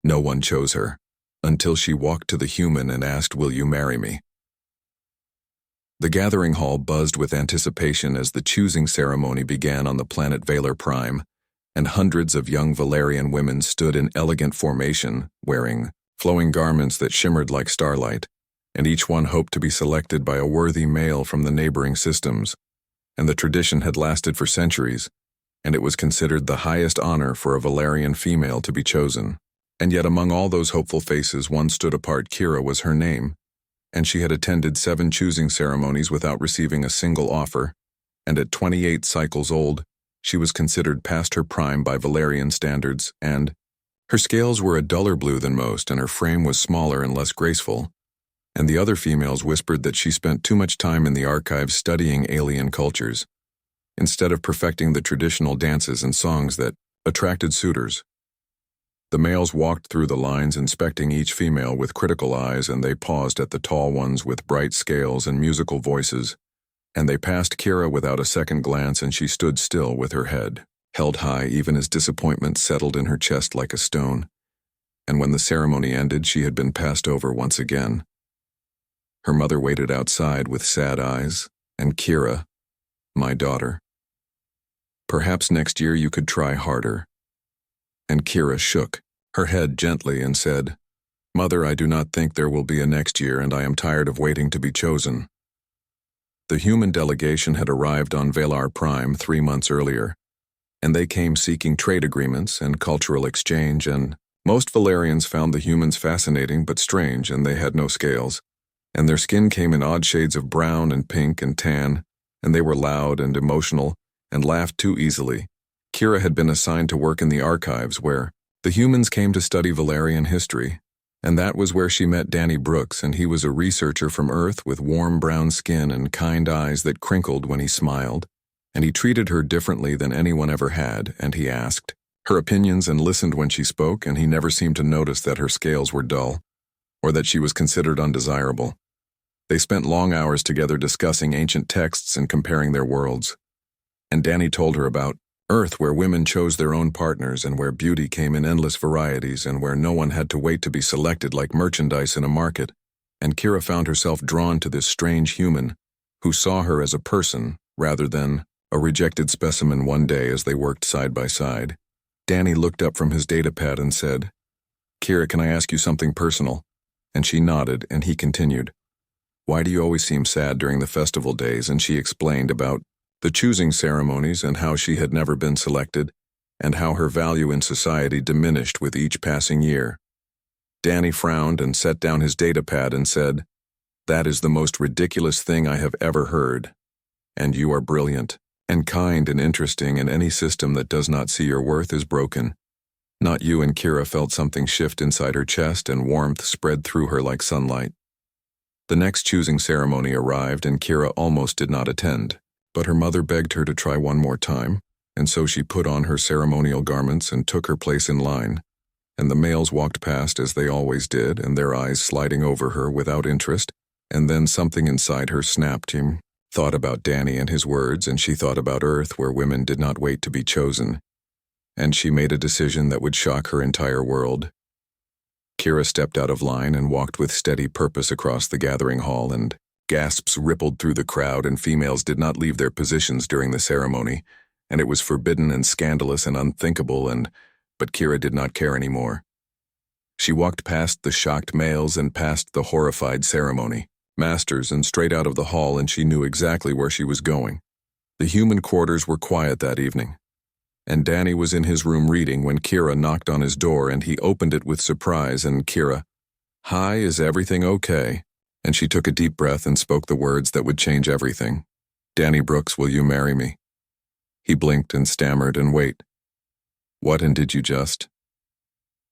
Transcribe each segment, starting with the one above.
No one chose her, until she walked to the human and asked, "Will you marry me?" The gathering hall buzzed with anticipation as the choosing ceremony began on the planet Valor Prime, and hundreds of young Valerian women stood in elegant formation, wearing flowing garments that shimmered like starlight, and each one hoped to be selected by a worthy male from the neighboring systems. And the tradition had lasted for centuries, and it was considered the highest honor for a Valerian female to be chosen. And yet among all those hopeful faces, one stood apart. Kira was her name, and she had attended 7 choosing ceremonies without receiving a single offer, and at 28 cycles old, she was considered past her prime by Valerian standards, and her scales were a duller blue than most, and her frame was smaller and less graceful. And the other females whispered that she spent too much time in the archives studying alien cultures, instead of perfecting the traditional dances and songs that attracted suitors. The males walked through the lines, inspecting each female with critical eyes, and they paused at the tall ones with bright scales and musical voices. And they passed Kira without a second glance, and she stood still with her head held high, even as disappointment settled in her chest like a stone. And when the ceremony ended, she had been passed over once again. Her mother waited outside with sad eyes, and Kira, "My daughter, perhaps next year you could try harder." And Kira shook her head gently and said, "Mother, I do not think there will be a next year, and I am tired of waiting to be chosen." The human delegation had arrived on Valar Prime 3 months earlier, and they came seeking trade agreements and cultural exchange, and most Valerians found the humans fascinating but strange, and they had no scales, and their skin came in odd shades of brown and pink and tan, and they were loud and emotional and laughed too easily. Kira had been assigned to work in the archives, where the humans came to study Valerian history, and that was where she met Danny Brooks, and he was a researcher from Earth with warm brown skin and kind eyes that crinkled when he smiled, and he treated her differently than anyone ever had, and he asked her opinions and listened when she spoke, and he never seemed to notice that her scales were dull, or that she was considered undesirable. They spent long hours together discussing ancient texts and comparing their worlds, and Danny told her about Earth, where women chose their own partners and where beauty came in endless varieties and where no one had to wait to be selected like merchandise in a market. And Kira found herself drawn to this strange human who saw her as a person rather than a rejected specimen. One day, as they worked side by side, Danny looked up from his datapad and said, "Kira, can I ask you something personal?" And she nodded, and he continued, "Why do you always seem sad during the festival days?" And she explained about the choosing ceremonies and how she had never been selected, and how her value in society diminished with each passing year. Danny frowned and set down his datapad and said, "That is the most ridiculous thing I have ever heard. And you are brilliant, and kind and interesting, and any system that does not see your worth is broken." Not you. And Kira felt something shift inside her chest, and warmth spread through her like sunlight. The next choosing ceremony arrived, and Kira almost did not attend. But her mother begged her to try one more time, and so she put on her ceremonial garments and took her place in line, and the males walked past as they always did, and their eyes sliding over her without interest, and then something inside her snapped. She thought about Danny and his words, and she thought about Earth, where women did not wait to be chosen, and she made a decision that would shock her entire world. Kira stepped out of line and walked with steady purpose across the gathering hall, and gasps rippled through the crowd, and females did not leave their positions during the ceremony, and it was forbidden and scandalous and unthinkable, but Kira did not care anymore. She walked past the shocked males and past the horrified ceremony masters and straight out of the hall, and she knew exactly where she was going. The human quarters were quiet that evening, and Danny was in his room reading when Kira knocked on his door, and he opened it with surprise. And Kira, "Hi, is everything okay?" And she took a deep breath and spoke the words that would change everything. "Danny Brooks, will you marry me?" He blinked and stammered, and "Wait. What, and did you just?"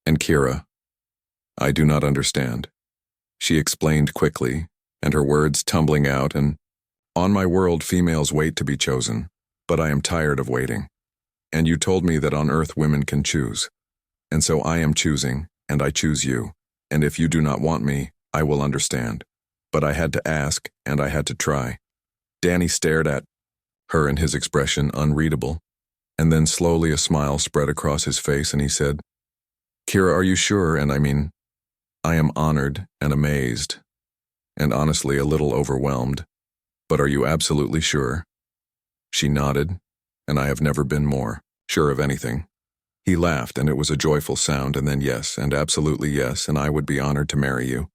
And Kira, "I do not understand," she explained quickly, and her words tumbling out, and "On my world, females wait to be chosen, but I am tired of waiting. And you told me that on Earth women can choose. And so I am choosing, and I choose you. And if you do not want me, I will understand. But I had to ask, and I had to try." Danny stared at her, and his expression unreadable, and then slowly a smile spread across his face, and he said, Kira, are you sure? And I am honored and amazed, and honestly a little overwhelmed. But are you absolutely sure? She nodded, and I have never been more sure of anything. He laughed, and it was a joyful sound, and then yes, and absolutely yes, and I would be honored to marry you.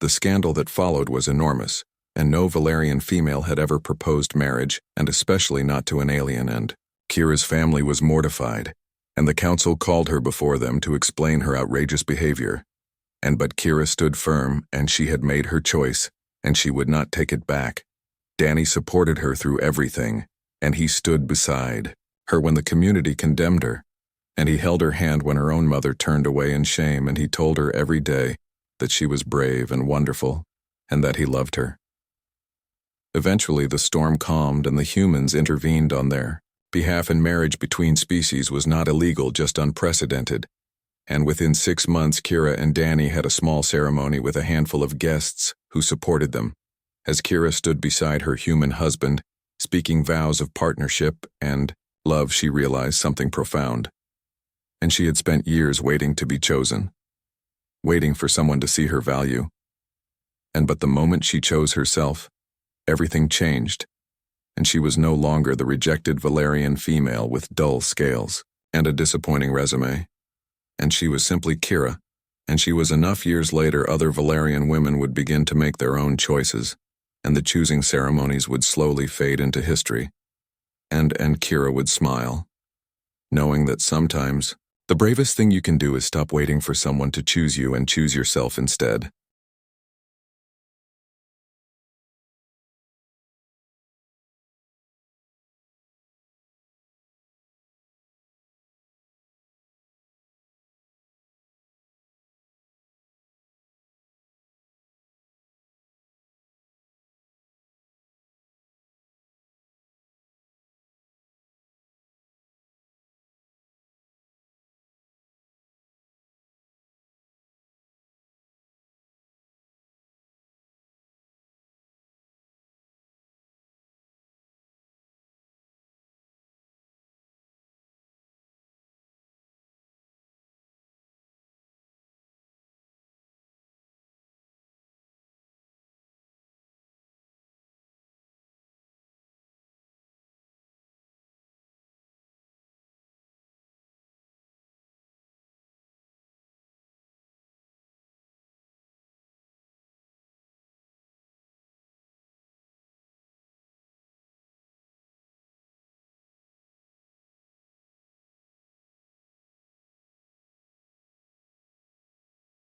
The scandal that followed was enormous, and no Valerian female had ever proposed marriage, and especially not to an alien, and Kira's family was mortified, and the council called her before them to explain her outrageous behavior. But Kira stood firm, and she had made her choice, and she would not take it back. Danny supported her through everything, and he stood beside her when the community condemned her, and he held her hand when her own mother turned away in shame, and he told her every day that she was brave and wonderful, and that he loved her. Eventually the storm calmed, and the humans intervened on their behalf, and marriage between species was not illegal, just unprecedented. And within 6 months, Kira and Danny had a small ceremony with a handful of guests who supported them. As Kira stood beside her human husband, speaking vows of partnership and love, she realized something profound. And she had spent years waiting to be chosen, waiting for someone to see her value. But the moment she chose herself, everything changed, and she was no longer the rejected Valerian female with dull scales and a disappointing resume. And she was simply Kira, and she was enough. Years later, other Valerian women would begin to make their own choices, and the choosing ceremonies would slowly fade into history. And Kira would smile, knowing that sometimes the bravest thing you can do is stop waiting for someone to choose you and choose yourself instead.